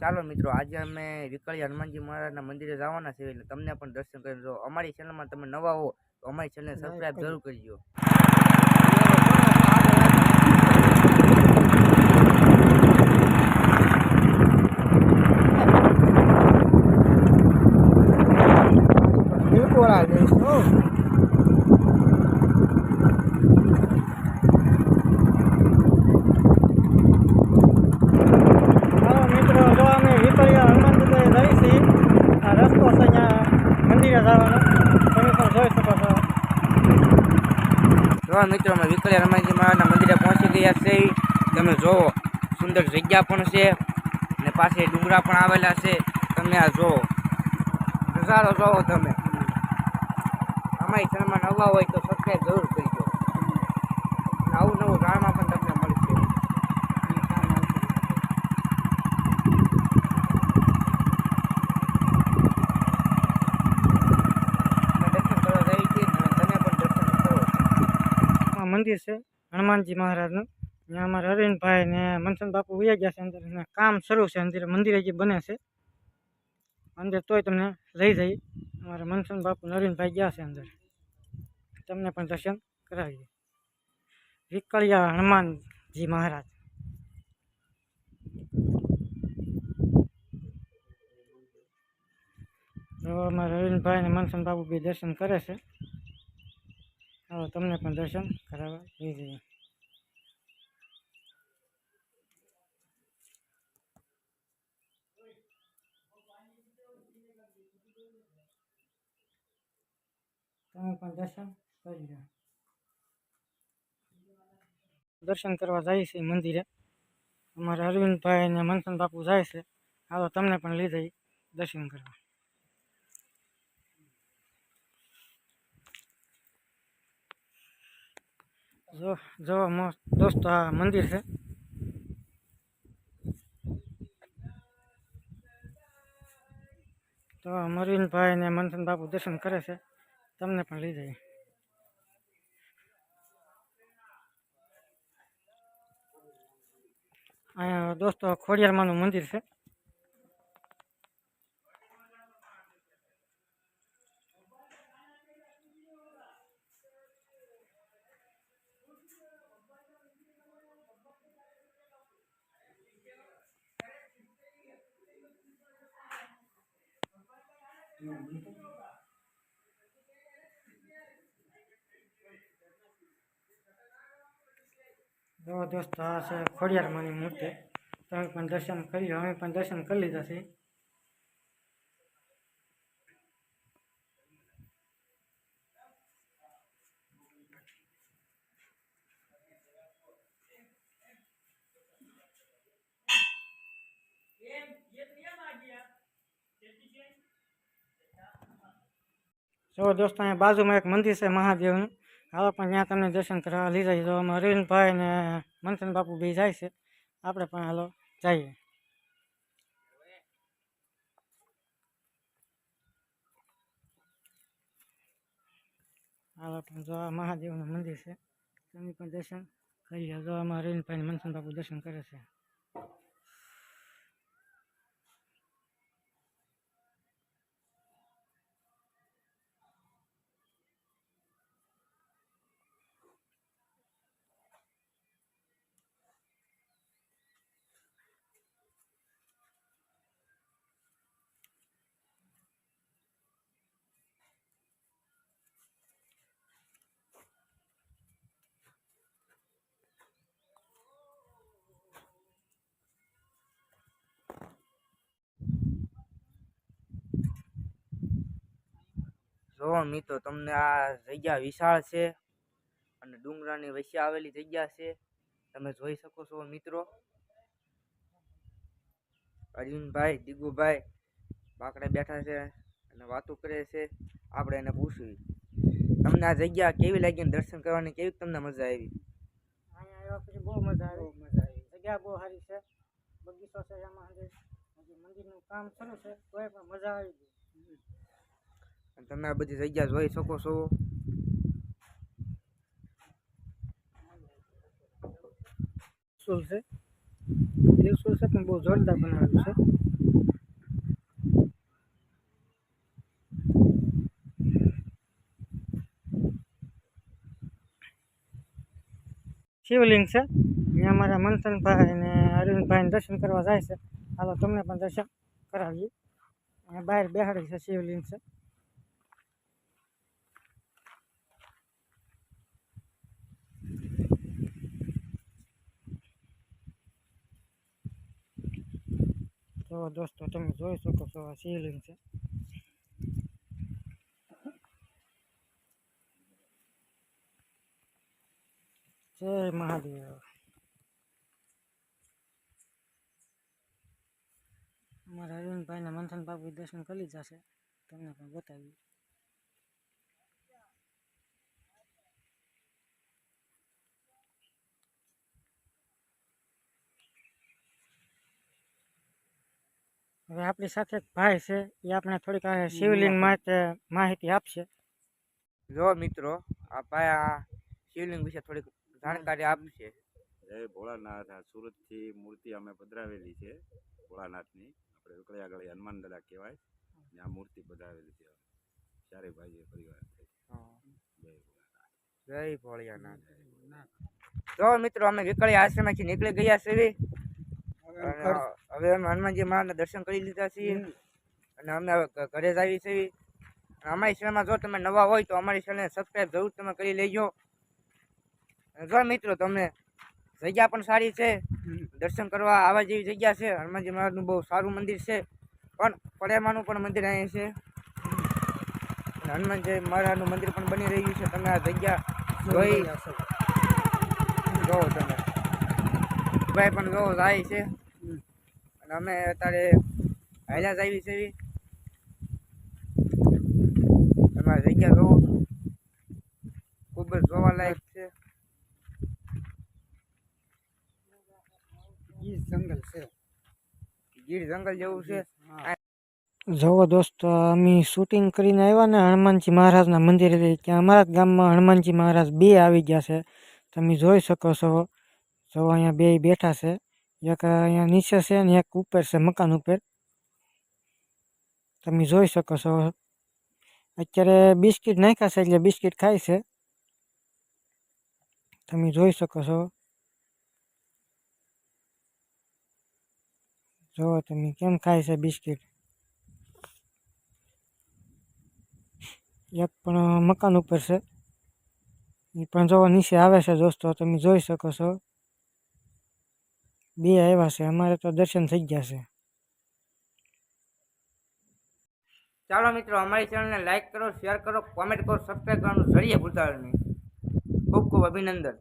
ચાલો મિત્રો, આજે અમે વિકળિયા હનુમાનજી મહારાજના મંદિરે જવાના છે, એટલે તમને પણ દર્શન કરી દો। અમારી ચેનલમાં તમે નવા હો તો અમારી ચેનલને સબસ્ક્રાઇબ જરૂર કરજો। જો મિત્રો, અમે વિકળિયા હનુમાનજી મહારાજના મંદિરે પહોંચી ગયા છે। તમે જોવો, સુંદર જગ્યા પણ છે અને પાસે ડુંગરા પણ આવેલા છે। તમે આ જોવો, નજારો જોવો તમે। અમારી ચેનલમાં નવા હોય તો સબસ્ક્રાઇબ જરૂર કરજો। આવું નવું જાણવા પણ તમને મળશે। મંદિર છે હનુમાનજી મહારાજનું। ત્યાં અમારા અરવિંદભાઈ ને મનસુખ બાપુ વયા ગયા છે અંદર, કામ શરૂ છે અંદર, મંદિર હજી બને છે અંદર, તોય તમને લઈ જઈ। અમારા મનસુખ બાપુ અરવિંદભાઈ ગયા છે અંદર, તમને પણ દર્શન કરાવીએ। વિકળિયા હનુમાનજી મહારાજ, તો અમારા અરવિંદભાઈ ને મનસુખ બાપુ બી દર્શન કરે છે। હવે તમને પણ દર્શન કરાવવા લઈ જઈએ। તમે પણ દર્શન કરી લો। દર્શન કરવા જાય છે મંદિરે, અમારા અરવિંદભાઈ ને મનસુખ બાપુ જાય છે। હાલો તમને પણ લઈ જઈએ દર્શન કરવા। જો દોસ્તો, આ મંદિર છે। તો અરવિંદભાઈ ને મનસુખ બાપુ દર્શન કરે છે, તમને પણ લઈ જઈએ। અહીંયા દોસ્તો ખોડિયારમાંનું મંદિર છે। જો દોસ્તો, આ છે ખોડિયારમાંની મૂર્તિ, તમે પણ દર્શન કરી લો। અમે પણ દર્શન કરી લીધા છે। જો દોસ્તો, અહીંયા બાજુમાં એક મંદિર છે મહાદેવનું, હાલો પણ ત્યાં તમને દર્શન કરવા લઈ જાય। તો અમે અરવિંદભાઈ ને મનસુખ બાપુ બી જાય છે, આપણે પણ હાલો જઈએ। હાલો પણ જો આ મહાદેવનું મંદિર છે, તમે પણ દર્શન કરી લો। જો અમારા અરવિંદભાઈ ને મનસુખ બાપુ દર્શન કરે છે। જો મિત્રો, તમને આ જગ્યા વિશાળ છે અને ડુંગરાની વચ્ચે આવેલી જગ્યા છે। તમે જોઈ શકો છો મિત્રો। અરવિંદભાઈ, દીગુભાઈ બાકડે બેઠા છે અને વાતો કરે છે। આપણે એને પૂછવી, તમને આ જગ્યા કેવી લાગી ને દર્શન કરવાની કેવી તમને મજા આવી? અહીંયા આવ્યા પછી બહુ મજા આવી। જગ્યા બહુ સારી છે, બગીચો છે એમાં અંદર, હજી મંદિરનું કામ શરૂ છે, તોય પણ મજા આવી ગઈ। તમે આ બધી જગ્યા જોઈ શકો છો। ત્રિશુલ છે પણ બહુ જોરદાર બનાવેલું છે। શિવલિંગ છે. અહીંયા અમારા મંથનભાઈ ને અરવિંદભાઈ દર્શન કરવા જાય છે. હાલો તમને પણ દર્શન કરાવીએ. અહીંયા બહાર બેહાડી છે શિવલિંગ છે. તો દોસ્તો તમે જોઈ શકો છો આ શિવલિંગ છે. જય મહાદેવ. અમારા અરવિંદભાઈ ને મંથન બાપુ દર્શન કરી લીધા છે. તમને પણ બતાવીએ. હવે આપણી સાથે એક ભાઈ છે, એ આપણે થોડીક આ શિવલિંગ માટે માહિતી આપશે. જો મિત્રો, આ ભાઈ આ શિવલિંગ વિશે થોડીક જાણકારી આપશે. જય ભોળાનાથ. આ સુરતથી મૂર્તિ અમે પધરાવેલી છે ભોળાનાથની. આપણે ઉકળિયા ગળી હનુમાન દાદા કહેવાય ને આ મૂર્તિ પધરાવેલી છે ચારે ભાઈઓ પરિવાર. જય ભોળિયાનાથ. જો મિત્રો, અમે વિકળિયા આશ્રમમાંથી નીકળી ગયા છીએ. હવે અમે હનુમાનજી મહારાજના દર્શન કરી લીધા છીએ અને અમે હવે ઘરે જ આવી છીએ. અમારી ચેનલમાં જો તમે નવા હોય તો અમારી ચેનલને સબસ્ક્રાઈબ જરૂર તમે કરી લેજો. જો મિત્રો, તમને જગ્યા પણ સારી છે, દર્શન કરવા આવા જેવી જગ્યા છે. હનુમાનજી મહારાજનું બહુ સારું મંદિર છે, પણ પડેમાનું પણ મંદિર અહીં છે. હનુમાનજી મહારાજનું મંદિર પણ બની રહ્યું છે. તમે આ જગ્યા જોઈ જોવો. તમે ભાઈ પણ જોવો જાય છે અને અમે અત્યારે હાલ્યા જ આવી છે. તમે આ જગ્યા જોવો, ખૂબ જ જોવાલાયક છે. જંગલ છે, ગીર જંગલ જેવું છે. જુઓ દોસ્તો, અમે શૂટિંગ કરીને આવ્યા ને હનુમાનજી મહારાજના મંદિરે. ત્યાં અમારા જ ગામમાં હનુમાનજી મહારાજ બે આવી ગયા છે. તમે જોઈ શકો છો. જો અહીંયા બે બેઠા છે. એક અહીંયા નીચે છે ને એક ઉપર છે, મકાન ઉપર. તમે જોઈ શકો છો. અત્યારે બિસ્કિટ નાખ્યા છે એટલે બિસ્કિટ ખાય છે. તમે જોઈ શકો છો. જો તમે કેમ ખાય છે બિસ્કિટ. એક પણ મકાન ઉપર છે, એ પણ જો નીચે આવે છે. દોસ્તો તમે જોઈ શકો છો. બે આવ્યા છે. અમારે તો દર્શન થઈ ગયા છે. ચાલો મિત્રો, અમારી ચેનલને લાઈક કરો, શેર કરો, કોમેન્ટ કરો, સબસ્ક્રાઈબ કરવાનું જરીએ ભૂલતા નહીં. ખૂબ ખૂબ અભિનંદન.